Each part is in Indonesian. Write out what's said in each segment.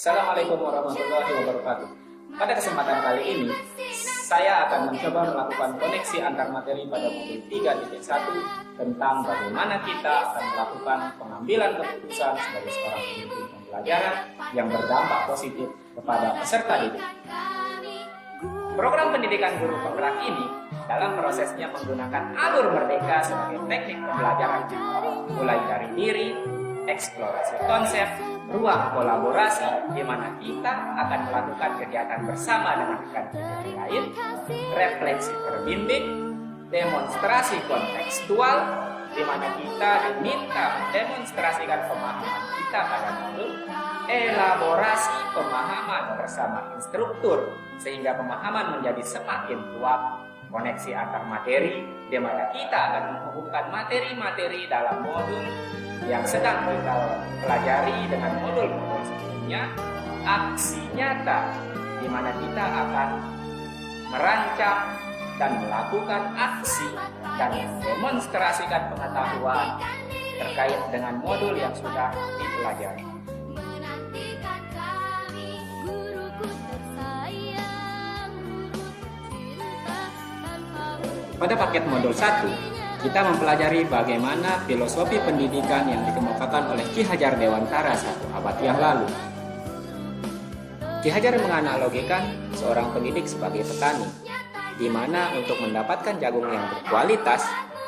Assalamualaikum warahmatullahi wabarakatuh. Pada kesempatan kali ini, saya akan mencoba melakukan koneksi antar materi pada modul 3.1 tentang bagaimana kita akan melakukan pengambilan keputusan sebagai seorang pemimpin pembelajaran yang berdampak positif kepada peserta didik. Program pendidikan guru penggerak ini dalam prosesnya menggunakan alur merdeka sebagai teknik pembelajaran, mulai dari diri, eksplorasi konsep, ruang kolaborasi di mana kita akan melakukan kegiatan bersama dengan rekan lain, refleksi terbimbing, demonstrasi kontekstual di mana kita diminta mendemonstrasikan pemahaman kita pada modul, elaborasi pemahaman bersama instruktur sehingga pemahaman menjadi semakin kuat, koneksi antar materi di mana kita akan menghubungkan materi-materi dalam modul yang sedang kita pelajari dengan modul-modul sebelumnya, aksi nyata di mana kita akan merancang dan melakukan aksi dan mendemonstrasikan pengetahuan terkait dengan modul yang sudah dipelajari. Pada paket modul 1, kita mempelajari bagaimana filosofi pendidikan yang dikemukakan oleh Ki Hajar Dewantara 1 abad yang lalu. Ki Hajar menganalogikan seorang pendidik sebagai petani, di mana untuk mendapatkan jagung yang berkualitas,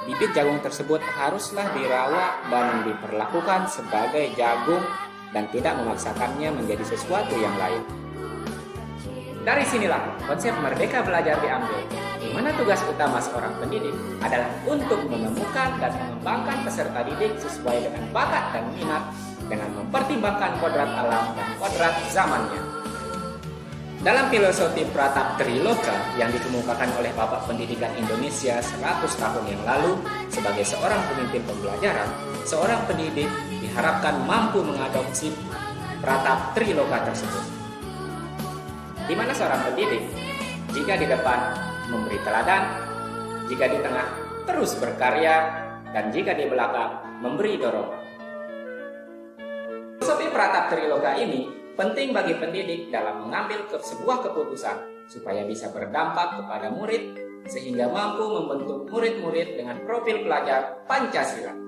bibit jagung tersebut haruslah dirawat dan diperlakukan sebagai jagung dan tidak memaksakannya menjadi sesuatu yang lain. Dari sinilah konsep merdeka belajar diambil, di mana tugas utama seorang pendidik adalah untuk menemukan dan mengembangkan peserta didik sesuai dengan bakat dan minat dengan mempertimbangkan kodrat alam dan kodrat zamannya. Dalam filosofi Pratap Triloka yang dikemukakan oleh Bapak Pendidikan Indonesia 100 tahun yang lalu sebagai seorang pemimpin pembelajaran, seorang pendidik diharapkan mampu mengadopsi Pratap Triloka tersebut. Di mana seorang pendidik, jika di depan memberi teladan, jika di tengah terus berkarya, dan jika di belakang memberi dorongan. Filosofi Pratap Triloka ini penting bagi pendidik dalam mengambil sebuah keputusan supaya bisa berdampak kepada murid sehingga mampu membentuk murid-murid dengan profil pelajar Pancasila.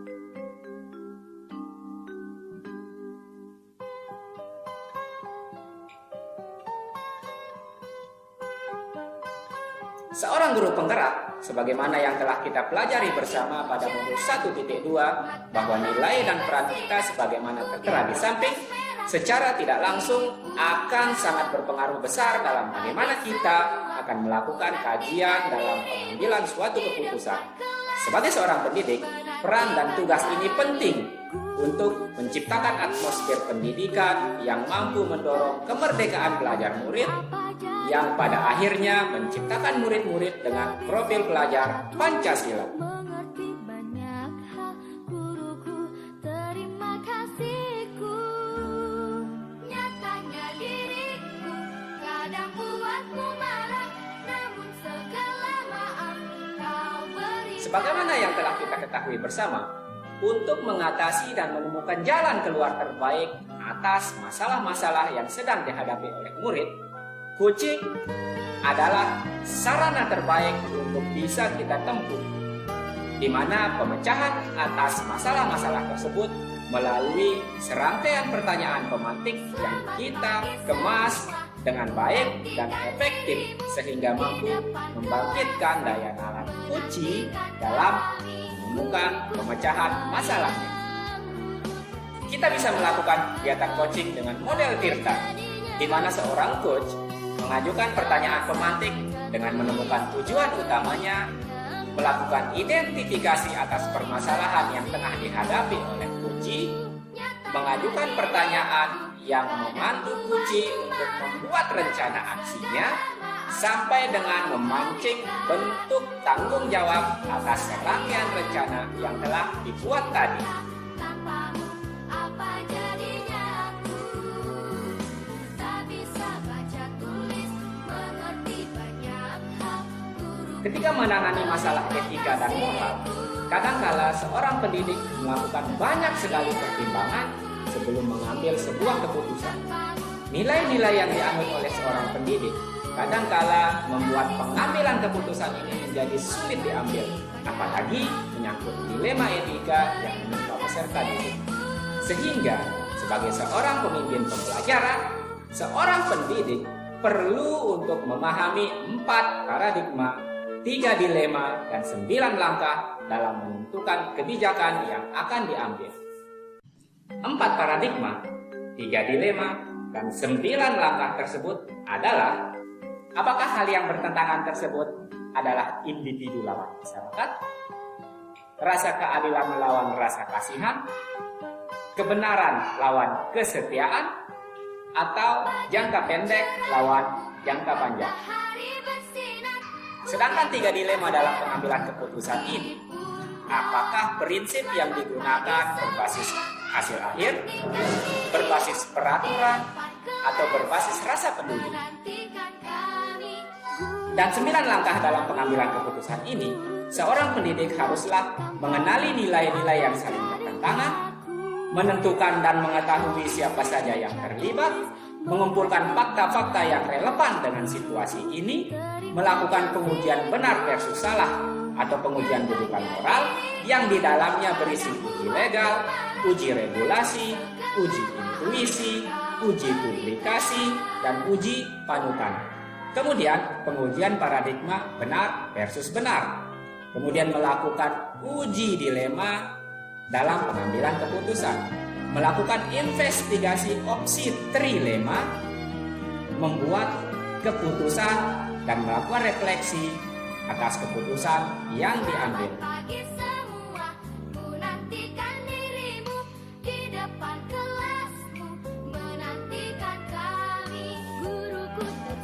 Seorang guru penggerak, sebagaimana yang telah kita pelajari bersama pada modul 1.2, bahwa nilai dan peran kita sebagaimana tertera di samping, secara tidak langsung akan sangat berpengaruh besar dalam bagaimana kita akan melakukan kajian dalam pengambilan suatu keputusan. Sebagai seorang pendidik, peran dan tugas ini penting untuk menciptakan atmosfer pendidikan yang mampu mendorong kemerdekaan belajar murid, yang pada akhirnya menciptakan murid-murid dengan profil pelajar Pancasila. Sebagaimana yang telah kita ketahui bersama, untuk mengatasi dan menemukan jalan keluar terbaik atas masalah-masalah yang sedang dihadapi oleh murid, coaching adalah sarana terbaik untuk bisa kita tempuh, di mana pemecahan atas masalah-masalah tersebut melalui serangkaian pertanyaan pemantik yang kita kemas dengan baik dan efektif sehingga mampu membangkitkan daya nalar coaching dalam menemukan pemecahan masalahnya. Kita bisa melakukan kegiatan coaching dengan model Tirta, di mana seorang coach mengajukan pertanyaan pemantik dengan menemukan tujuan utamanya, melakukan identifikasi atas permasalahan yang tengah dihadapi oleh coachee, mengajukan pertanyaan yang memandu coachee untuk membuat rencana aksinya, sampai dengan memancing bentuk tanggung jawab atas serangkaian rencana yang telah dibuat tadi. Ketika menangani masalah etika dan moral, kadangkala seorang pendidik melakukan banyak sekali pertimbangan sebelum mengambil sebuah keputusan. Nilai-nilai yang dianut oleh seorang pendidik kadangkala membuat pengambilan keputusan ini menjadi sulit diambil, apalagi menyangkut dilema etika yang menimpa peserta didik. Sehingga sebagai seorang pemimpin pembelajaran, seorang pendidik perlu untuk memahami 4 paradigma, 3 dilema, dan 9 langkah dalam menentukan kebijakan yang akan diambil. 4 paradigma, 3 dilema, dan 9 langkah tersebut adalah: apakah hal yang bertentangan tersebut adalah individu lawan masyarakat, rasa keadilan melawan rasa kasihan, kebenaran lawan kesetiaan, atau jangka pendek lawan jangka panjang? Sedangkan 3 dilema dalam pengambilan keputusan ini, apakah prinsip yang digunakan berbasis hasil akhir, berbasis peraturan, atau berbasis rasa peduli? Dan 9 langkah dalam pengambilan keputusan ini, seorang pendidik haruslah mengenali nilai-nilai yang saling bertentangan, menentukan dan mengetahui siapa saja yang terlibat, mengumpulkan fakta-fakta yang relevan dengan situasi ini, melakukan pengujian benar versus salah atau pengujian kedudukan moral yang di dalamnya berisi uji legal, uji regulasi, uji intuisi, uji publikasi, dan uji panutan. Kemudian pengujian paradigma benar versus benar. Kemudian melakukan uji dilema dalam pengambilan keputusan, melakukan investigasi opsi trilema, membuat keputusan dan melakukan refleksi atas keputusan yang diambil.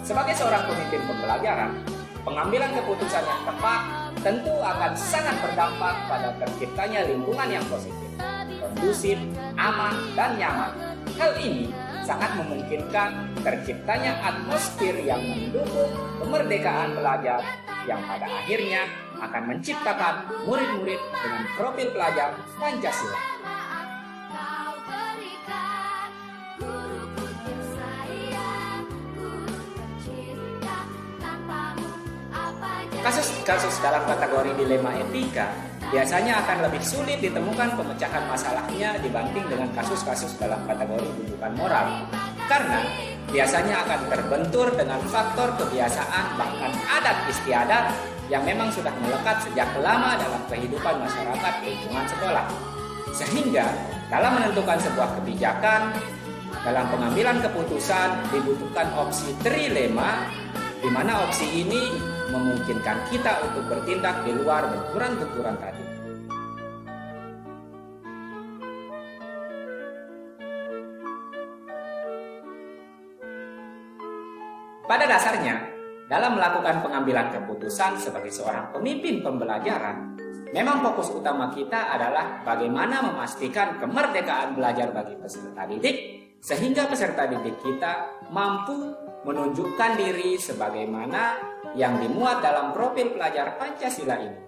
Sebagai seorang pemimpin pembelajaran, pengambilan keputusan yang tepat tentu akan sangat berdampak pada terciptanya lingkungan yang positif, kondusif, aman, dan nyaman. Hal ini sangat memungkinkan terciptanya atmosfer yang mendukung kemerdekaan belajar yang pada akhirnya akan menciptakan murid-murid dengan profil pelajar Pancasila. Kasus-kasus dalam kategori dilema etika biasanya akan lebih sulit ditemukan pemecahan masalahnya dibanding dengan kasus-kasus dalam kategori kedudukan moral, karena biasanya akan terbentur dengan faktor kebiasaan bahkan adat istiadat yang memang sudah melekat sejak lama dalam kehidupan masyarakat lingkungan sekolah. Sehingga dalam menentukan sebuah kebijakan, dalam pengambilan keputusan dibutuhkan opsi trilema, di mana opsi ini memungkinkan kita untuk bertindak di luar benturan-benturan tadi. Pada dasarnya, dalam melakukan pengambilan keputusan sebagai seorang pemimpin pembelajaran, memang fokus utama kita adalah bagaimana memastikan kemerdekaan belajar bagi peserta didik, sehingga peserta didik kita mampu menunjukkan diri sebagaimana yang dimuat dalam profil pelajar Pancasila ini.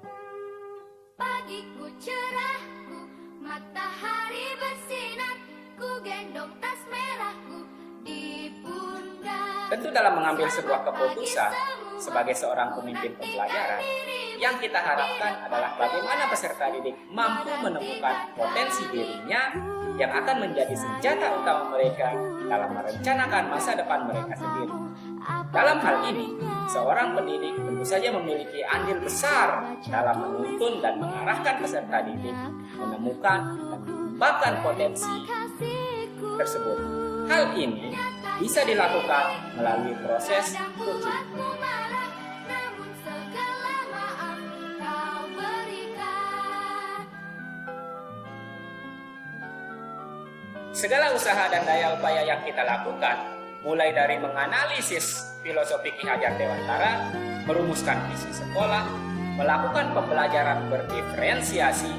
Pagiku cerahku, matahari bersinar, ku gendong tas merahku di pundak. Tentu dalam mengambil sebuah keputusan sebagai seorang pemimpin pembelajaran, yang kita harapkan adalah bagaimana peserta didik mampu menemukan potensi dirinya yang akan menjadi senjata utama mereka dalam merencanakan masa depan mereka sendiri. Dalam hal ini, seorang pendidik tentu saja memiliki andil besar dalam menuntun dan mengarahkan peserta didik menemukan dan mengembangkan potensi tersebut. Hal ini bisa dilakukan melalui proses coaching. Segala usaha dan daya upaya yang kita lakukan, mulai dari menganalisis filosofi Ki Hajar Dewantara, merumuskan visi sekolah, melakukan pembelajaran berdiferensiasi,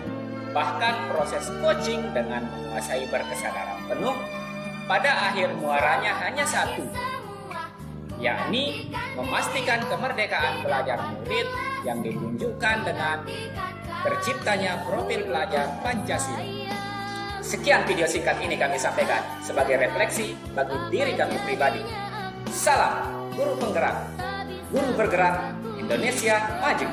bahkan proses coaching dengan menguasai berkesadaran penuh, pada akhir muaranya hanya satu, yakni memastikan kemerdekaan belajar murid yang ditunjukkan dengan terciptanya profil pelajar Pancasila. Sekian video singkat ini kami sampaikan sebagai refleksi bagi diri kami pribadi. Salam Guru Penggerak, Guru Bergerak, Indonesia Maju.